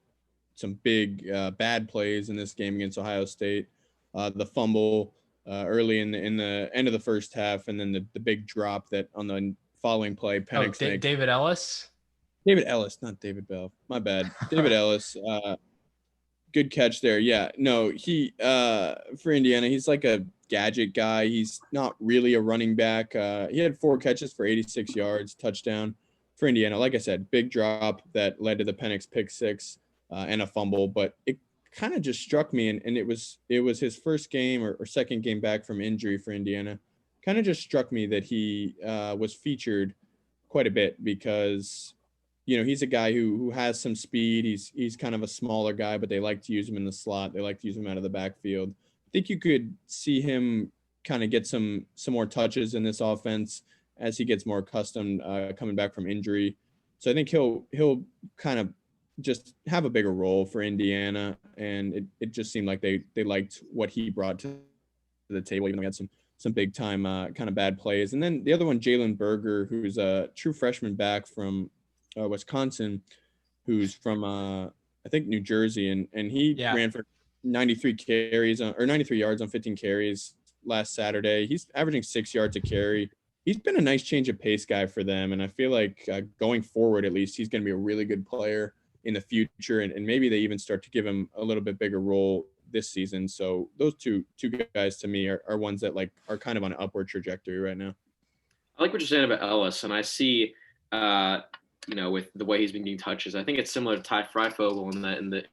some big bad plays in this game against Ohio State. The fumble early in the end of the first half, and then the big drop that on the following play. David Ellis? David Ellis, not David Bell. My bad. David Ellis. Good catch there. Yeah, no, he for Indiana, he's like a gadget guy. He's not really a running back. He had 4 catches for 86 yards, touchdown for Indiana. Like I said, big drop that led to the Penix pick 6 and a fumble. But it kind of just struck me, and it was his first game or second game back from injury for Indiana. Kind of just struck me that he was featured quite a bit because he's a guy who has some speed. He's kind of a smaller guy, but they like to use him in the slot. They like to use him out of the backfield. I think you could see him kind of get some more touches in this offense as he gets more accustomed coming back from injury. So I think he'll kind of just have a bigger role for Indiana, and it just seemed like they liked what he brought to the table, even though he had some big time kind of bad plays. And then the other one, Jalen Berger, who's a true freshman back from Wisconsin, who's from I think New Jersey, and he ran for 93 yards on 15 carries last Saturday. He's averaging 6 yards a carry. He's been a nice change of pace guy for them, and I feel like going forward, at least, he's going to be a really good player in the future, and maybe they even start to give him a little bit bigger role this season. So those two guys to me are ones that are kind of on an upward trajectory right now. I like what you're saying about Ellis, and I see with the way he's been getting touches, I think it's similar to Ty Freifogel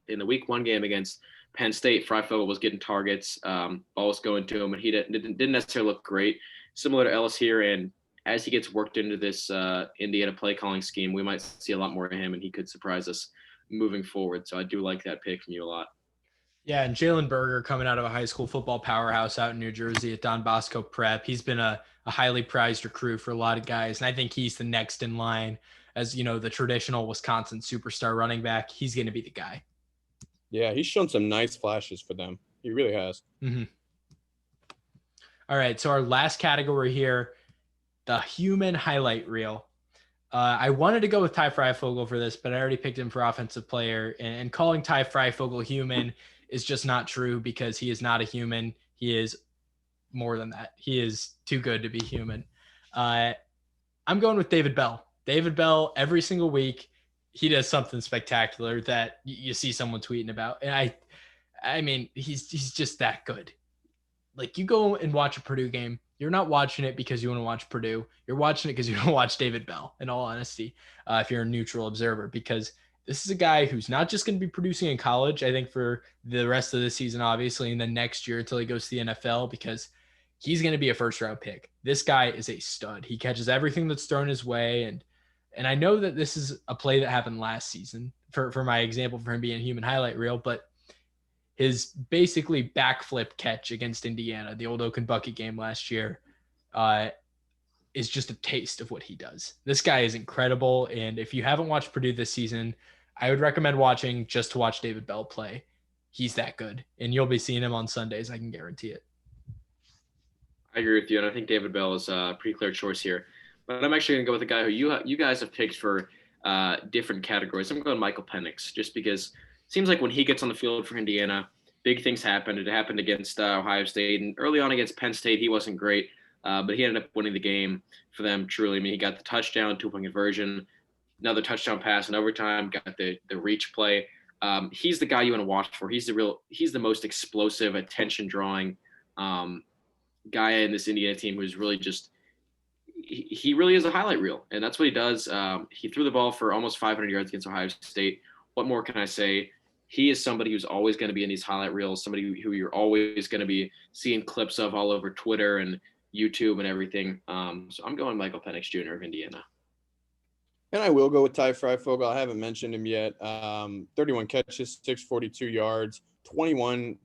in the week 1 game against Penn State. Freifogel was getting targets, ball was going to him, and he didn't necessarily look great. Similar to Ellis here, and as he gets worked into this Indiana play calling scheme, we might see a lot more of him, and he could surprise us moving forward. So I do like that pick from you a lot. Yeah, and Jalen Berger coming out of a high school football powerhouse out in New Jersey at Don Bosco Prep. He's been a highly prized recruit for a lot of guys, and I think he's the next in line as, the traditional Wisconsin superstar running back. He's going to be the guy. Yeah, he's shown some nice flashes for them. He really has. Mm-hmm. All right, so our last category here, the human highlight reel. I wanted to go with Ty Freifogel for this, but I already picked him for offensive player. And calling Ty Freifogel human is just not true because he is not a human. He is more than that. He is too good to be human. I'm going with David Bell. David Bell, every single week, he does something spectacular that you see someone tweeting about. And I mean, he's just that good. Like, you go and watch a Purdue game, you're not watching it because you want to watch Purdue. You're watching it because you want to watch David Bell, in all honesty, if you're a neutral observer, because this is a guy who's not just going to be producing in college, I think, for the rest of the season, obviously, and then next year until he goes to the NFL, because he's going to be a first-round pick. This guy is a stud. He catches everything that's thrown his way, and I know that this is a play that happened last season, for my example for him being a human highlight reel, but his basically backflip catch against Indiana, the old Oaken Bucket game last year, is just a taste of what he does. This guy is incredible. And if you haven't watched Purdue this season, I would recommend watching just to watch David Bell play. He's that good. And you'll be seeing him on Sundays. I can guarantee it. I agree with you. And I think David Bell is a pretty clear choice here. But I'm actually going to go with a guy who you guys have picked for different categories. I'm going Michael Penix, just because it seems like when he gets on the field for Indiana, big things happen. It happened against Ohio State. And early on against Penn State, he wasn't great. But he ended up winning the game for them, truly. I mean, he got the touchdown, 2-point conversion, another touchdown pass in overtime, got the reach play. He's the guy you want to watch for. He's the most explosive, attention-drawing guy in this Indiana team who's really just he really is a highlight reel, and that's what he does. He threw the ball for almost 500 yards against Ohio State. What more can I say? He is somebody who's always going to be in these highlight reels, somebody who you're always going to be seeing clips of all over Twitter and YouTube and everything. So I'm going Michael Penix Jr. of Indiana. And I will go with Ty Freifogel. I haven't mentioned him yet. 31 catches, 642 yards, 21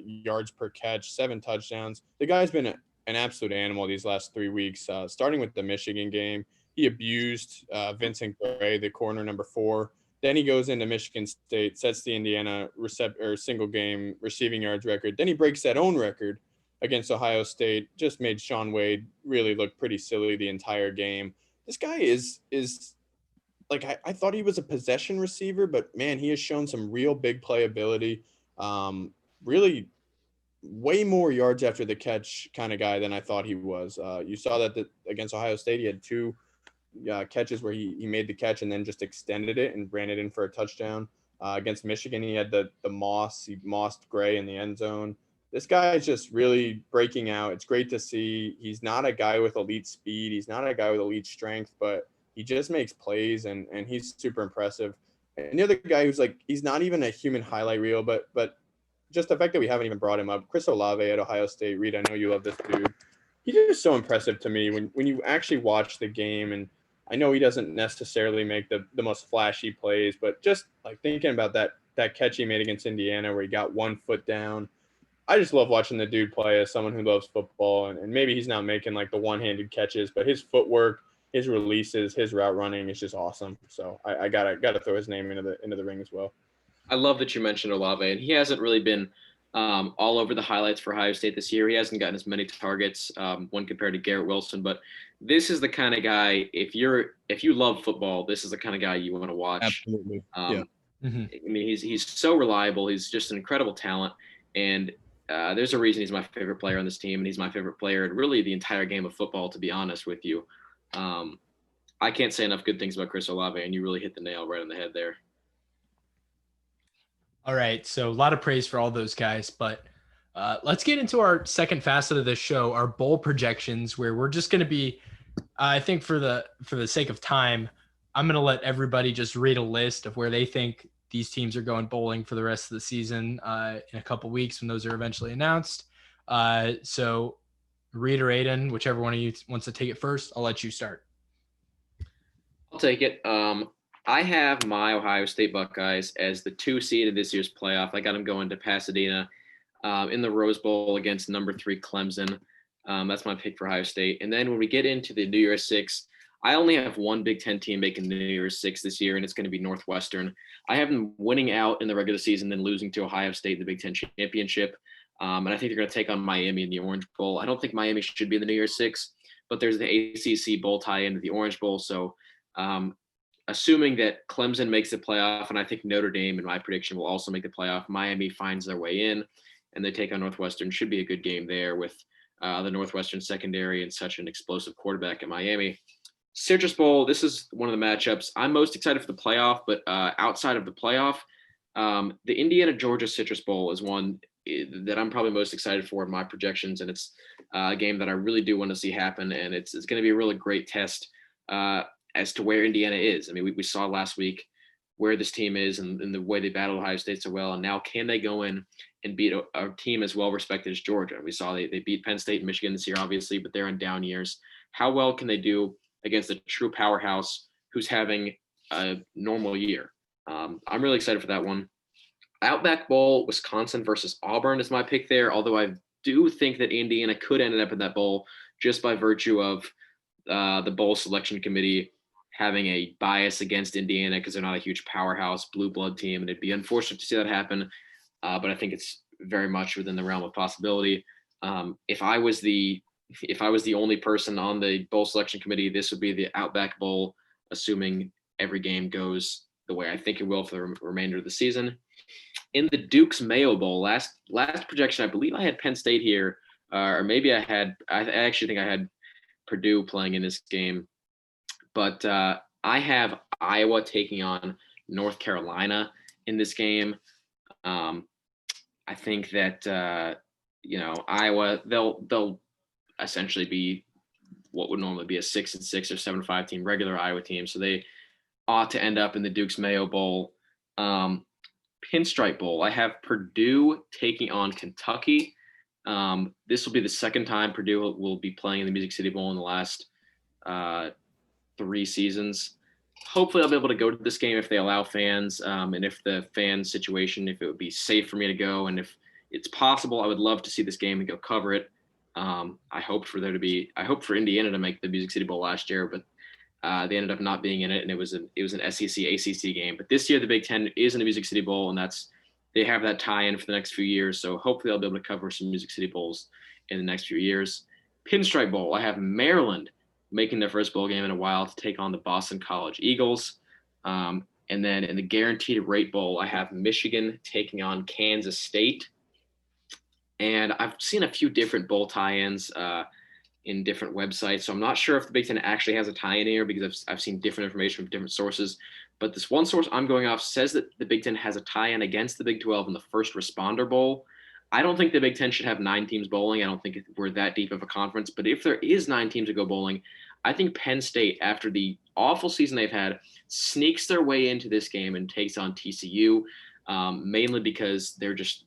yards per catch, 7 touchdowns. The guy's been an absolute animal these last 3 weeks. Starting with the Michigan game, he abused Vincent Gray, the corner number 4. Then he goes into Michigan State, sets the Indiana single game receiving yards record. Then he breaks that own record against Ohio State. Just made Shaun Wade really look pretty silly the entire game. This guy is like, I thought he was a possession receiver, but man, he has shown some real big playability. Really way more yards after the catch kind of guy than I thought he was. You saw that against Ohio State, he had 2 catches where he made the catch and then just extended it and ran it in for a touchdown. Against Michigan, he had he mossed Gray in the end zone. This guy is just really breaking out. It's great to see. He's not a guy with elite speed. He's not a guy with elite strength, but he just makes plays and he's super impressive. And the other guy who's like, he's not even a human highlight reel, but just the fact that we haven't even brought him up, Chris Olave at Ohio State. Reid, I know you love this dude. He's just so impressive to me when you actually watch the game. And I know he doesn't necessarily make the most flashy plays, but just like thinking about that catch he made against Indiana where he got 1 foot down. I just love watching the dude play as someone who loves football. And maybe he's not making like the one-handed catches, but his footwork, his releases, his route running is just awesome. So I gotta throw his name into the ring as well. I love that you mentioned Olave, and he hasn't really been all over the highlights for Ohio State this year. He hasn't gotten as many targets when compared to Garrett Wilson, but this is the kind of guy, if you love football, this is the kind of guy you want to watch. Absolutely. Yeah. I mean, he's so reliable. He's just an incredible talent, and there's a reason he's my favorite player on this team, and he's my favorite player in really the entire game of football, to be honest with you. I can't say enough good things about Chris Olave, and you really hit the nail right on the head there. All right, so a lot of praise for all those guys, but let's get into our second facet of this show, our bowl projections, where we're just going to be, I think for the sake of time, I'm going to let everybody just read a list of where they think these teams are going bowling for the rest of the season in a couple weeks when those are eventually announced. So Reid or Aidan, whichever one of you wants to take it first, I'll let you start. I'll take it. I have my Ohio State Buckeyes as the 2 seed of this year's playoff. I got them going to Pasadena in the Rose Bowl against number 3 Clemson. That's my pick for Ohio State. And then when we get into the New Year's 6, I only have one Big Ten team making the New Year's 6 this year, and it's going to be Northwestern. I have them winning out in the regular season, then losing to Ohio State in the Big Ten championship. And I think they're going to take on Miami in the Orange Bowl. I don't think Miami should be in the New Year's 6, but there's the ACC Bowl tie into the Orange Bowl. So assuming that Clemson makes the playoff, and I think Notre Dame, in my prediction, will also make the playoff, Miami finds their way in, and they take on Northwestern. Should be a good game there with the Northwestern secondary and such an explosive quarterback in Miami. Citrus Bowl, this is one of the matchups I'm most excited for the playoff, but outside of the playoff, the Indiana-Georgia Citrus Bowl is one that I'm probably most excited for in my projections, and it's a game that I really do want to see happen, and it's going to be a really great test as to where Indiana is. I mean, we saw last week where this team is and the way they battled Ohio State so well, and now can they go in and beat a team as well-respected as Georgia? We saw they beat Penn State and Michigan this year, obviously, but they're in down years. How well can they do against a true powerhouse who's having a normal year? I'm really excited for that one. Outback Bowl, Wisconsin versus Auburn is my pick there, although I do think that Indiana could end up in that bowl just by virtue of the bowl selection committee having a bias against Indiana because they're not a huge powerhouse blue blood team, and it'd be unfortunate to see that happen. But I think it's very much within the realm of possibility. If I was the only person on the bowl selection committee, this would be the Outback Bowl, assuming every game goes the way I think it will for the remainder of the season. In the Duke's Mayo Bowl, last projection, I believe I had Penn State here, or maybe I actually think I had Purdue playing in this game, but I have Iowa taking on North Carolina in this game. I think that Iowa, they'll essentially be what would normally be a 6-6 or 7-5 team, regular Iowa team, so they ought to end up in the Duke's Mayo Bowl. Pinstripe Bowl, I have Purdue taking on Kentucky. This will be the second time Purdue will be playing in the Music City Bowl in the last 3 seasons. Hopefully I'll be able to go to this game if they allow fans, and if the fan situation, if it would be safe for me to go, and if it's possible, I would love to see this game and go cover it. I hope for Indiana to make the Music City Bowl last year, but they ended up not being in it, and it was an SEC ACC game. But this year the Big Ten is in the Music City Bowl, and they have that tie-in for the next few years. So hopefully I'll be able to cover some Music City Bowls in the next few years. Pinstripe Bowl, I have Maryland making their first bowl game in a while to take on the Boston College Eagles. And then in the Guaranteed Rate Bowl, I have Michigan taking on Kansas State. And I've seen a few different bowl tie-ins in different websites. So I'm not sure if the Big Ten actually has a tie-in here because I've seen different information from different sources. But this one source I'm going off says that the Big Ten has a tie-in against the Big 12 in the First Responder Bowl. I don't think the Big Ten should have 9 teams bowling. I don't think we're that deep of a conference. But if there is 9 teams to go bowling, I think Penn State, after the awful season they've had, sneaks their way into this game and takes on TCU, mainly because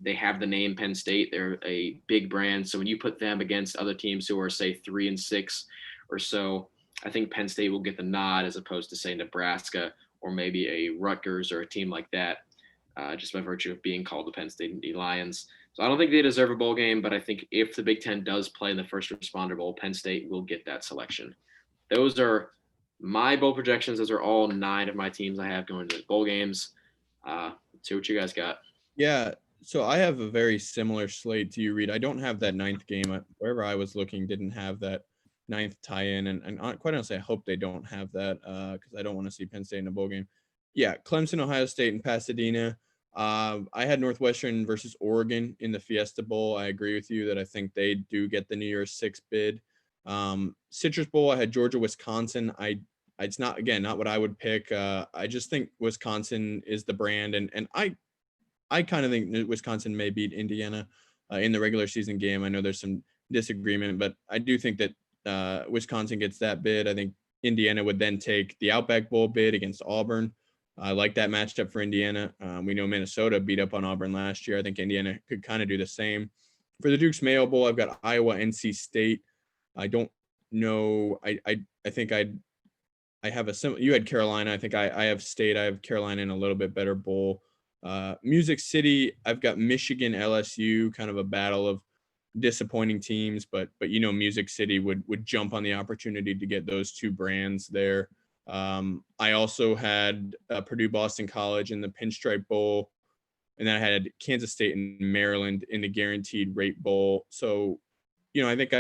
they have the name Penn State. They're a big brand. So when you put them against other teams who are, say, 3-6 or so, I think Penn State will get the nod as opposed to, say, Nebraska or maybe a Rutgers or a team like that, just by virtue of being called the Penn State Indy Lions. So I don't think they deserve a bowl game, but I think if the Big Ten does play in the First Responder Bowl, Penn State will get that selection. Those are my bowl projections. Those are all 9 of my teams I have going to the bowl games. Let's see what you guys got. Yeah, so I have a very similar slate to you, Reid. I don't have that 9th game. Wherever I was looking didn't have that 9th tie-in, and quite honestly, I hope they don't have that because I don't want to see Penn State in a bowl game. Yeah, Clemson, Ohio State, and Pasadena. I had Northwestern versus Oregon in the Fiesta Bowl. I agree with you that I think they do get the New Year's 6 bid. Citrus Bowl, I had Georgia, Wisconsin. It's not what I would pick. I just think Wisconsin is the brand, and I kind of think Wisconsin may beat Indiana in the regular season game. I know there's some disagreement, but I do think that Wisconsin gets that bid. I think Indiana would then take the Outback Bowl bid against Auburn. I like that matchup for Indiana. We know Minnesota beat up on Auburn last year. I think Indiana could kind of do the same. For the Duke's Mayo Bowl, I've got Iowa, NC State. I don't know. I think I have you had Carolina. I think I have State. I have Carolina in a little bit better bowl. Music City, I've got Michigan, LSU, kind of a battle of disappointing teams, but Music City would jump on the opportunity to get those 2 brands there. I also had Purdue, Boston College in the Pinstripe Bowl, and then I had Kansas State and Maryland in the Guaranteed Rate Bowl. So, I think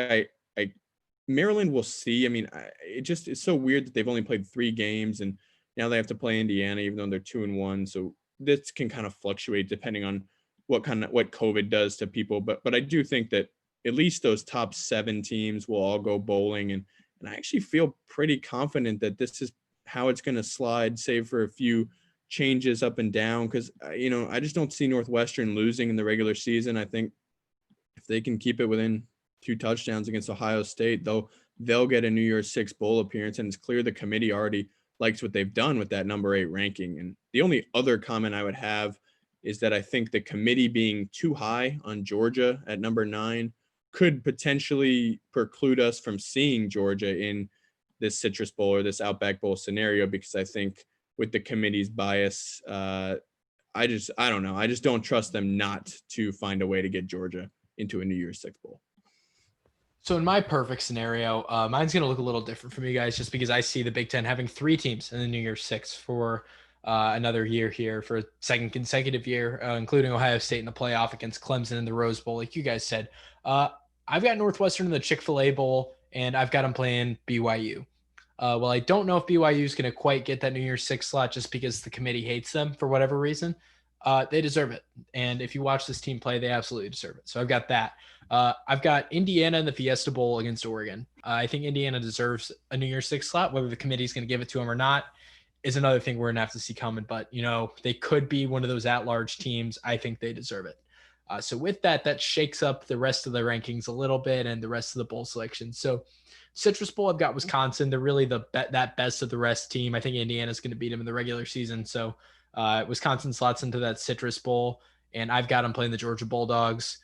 Maryland will see. I mean, it's so weird that they've only played 3 games, and now they have to play Indiana, even though they're 2-1. So this can kind of fluctuate depending on what COVID does to people. But I do think that at least those top 7 teams will all go bowling, and I actually feel pretty confident that this is how it's going to slide, save for a few changes up and down. Because I just don't see Northwestern losing in the regular season. I think if they can keep it within 2 touchdowns against Ohio State, they'll get a New Year's 6 bowl appearance, and it's clear the committee already likes what they've done with that number 8 ranking. And the only other comment I would have is that I think the committee being too high on Georgia at number 9 could potentially preclude us from seeing Georgia in this Citrus Bowl or this Outback Bowl scenario, because I think with the committee's bias. I don't know. I just don't trust them not to find a way to get Georgia into a New Year's Six bowl. So in my perfect scenario, mine's going to look a little different from you guys just because I see the Big Ten having 3 teams in the New Year's Six for another year here, for a second consecutive year, including Ohio State in the playoff against Clemson in the Rose Bowl, like you guys said. I've got Northwestern in the Chick-fil-A Bowl, and I've got them playing BYU. Well, I don't know if BYU is going to quite get that New Year's Six slot just because the committee hates them for whatever reason. They deserve it. And if you watch this team play, they absolutely deserve it. So I've got that. I've got Indiana in the Fiesta Bowl against Oregon. I think Indiana deserves a New Year's Six slot. Whether the committee is going to give it to them or not is another thing we're going to have to see coming. But, they could be one of those at-large teams. I think they deserve it. So with that shakes up the rest of the rankings a little bit and the rest of the bowl selection. So Citrus Bowl, I've got Wisconsin. They're really that best of the rest team. I think Indiana's going to beat them in the regular season. So Wisconsin slots into that Citrus Bowl, and I've got them playing the Georgia Bulldogs.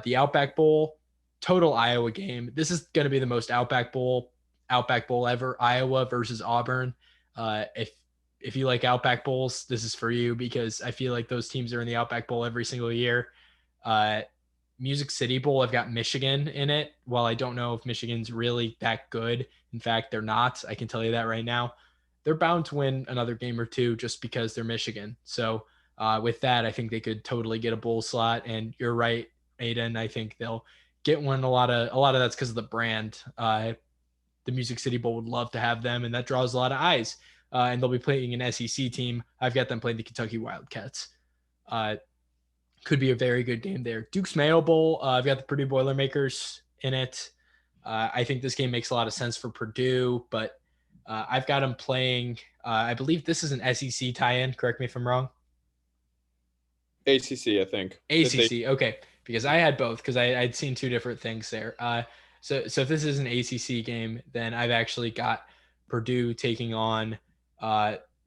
The Outback Bowl, total Iowa game. This is going to be the most Outback Bowl ever. Iowa versus Auburn. If you like Outback Bowls, this is for you because I feel like those teams are in the Outback Bowl every single year. Music City Bowl, I've got Michigan in it. While I don't know if Michigan's really that good, in fact, they're not. I can tell you that right now. They're bound to win another game or two just because they're Michigan. So with that, I think they could totally get a bowl slot. And you're right, Aidan. I think they'll get one. A lot of that's because of the brand. The Music City Bowl would love to have them, and that draws a lot of eyes. And they'll be playing an SEC team. I've got them playing the Kentucky Wildcats. Could be a very good game there. Duke's Mayo Bowl, I've got the Purdue Boilermakers in it. I think this game makes a lot of sense for Purdue, but I've got them playing, I believe this is an SEC tie-in. Correct me if I'm wrong. ACC, I think. ACC, okay. Because I had both because I'd seen 2 different things there. So if this is an ACC game, then I've actually got Purdue taking on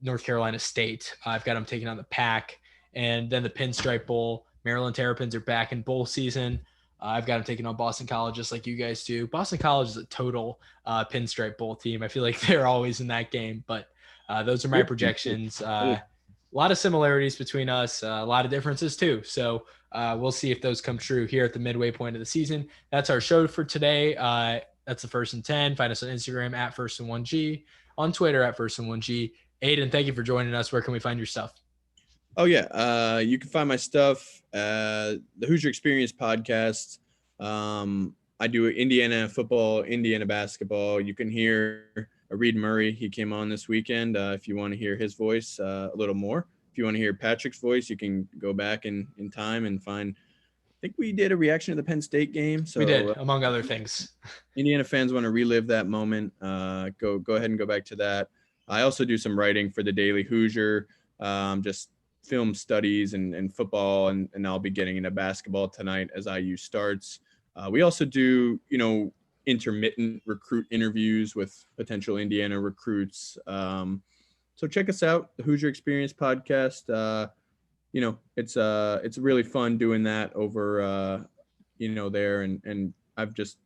North Carolina State. I've got them taking on the Pack. And then the Pinstripe Bowl, Maryland Terrapins are back in bowl season. I've got them taking on Boston College just like you guys do. Boston College is a total Pinstripe Bowl team. I feel like they're always in that game, but those are my projections. A lot of similarities between us, a lot of differences too. So we'll see if those come true here at the midway point of the season. That's our show for today. That's the First and 10. Find us on Instagram at First and 1G, on Twitter at First and 1G. Aidan, thank you for joining us. Where can we find your stuff? Oh, yeah. You can find my stuff the Hoosier Experience podcast. I do Indiana football, Indiana basketball. You can hear Reid Murray. He came on this weekend. If you want to hear his voice a little more. If you want to hear Patrick's voice, you can go back in time and find – I think we did a reaction to the Penn State game. So we did, among other things. Indiana fans want to relive that moment. Go ahead and go back to that. I also do some writing for the Daily Hoosier, just film studies and football, and I'll be getting into basketball tonight as IU starts. We also do, intermittent recruit interviews with potential Indiana recruits. So check us out, the Hoosier Experience podcast. It's really fun doing that over, there. And I've just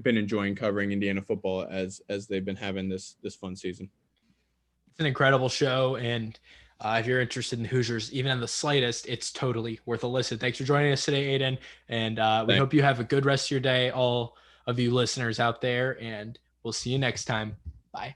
been enjoying covering Indiana football as they've been having this fun season. It's an incredible show. And if you're interested in Hoosiers, even in the slightest, it's totally worth a listen. Thanks for joining us today, Aidan. And we hope you have a good rest of your day, all of you listeners out there, and we'll see you next time. Bye.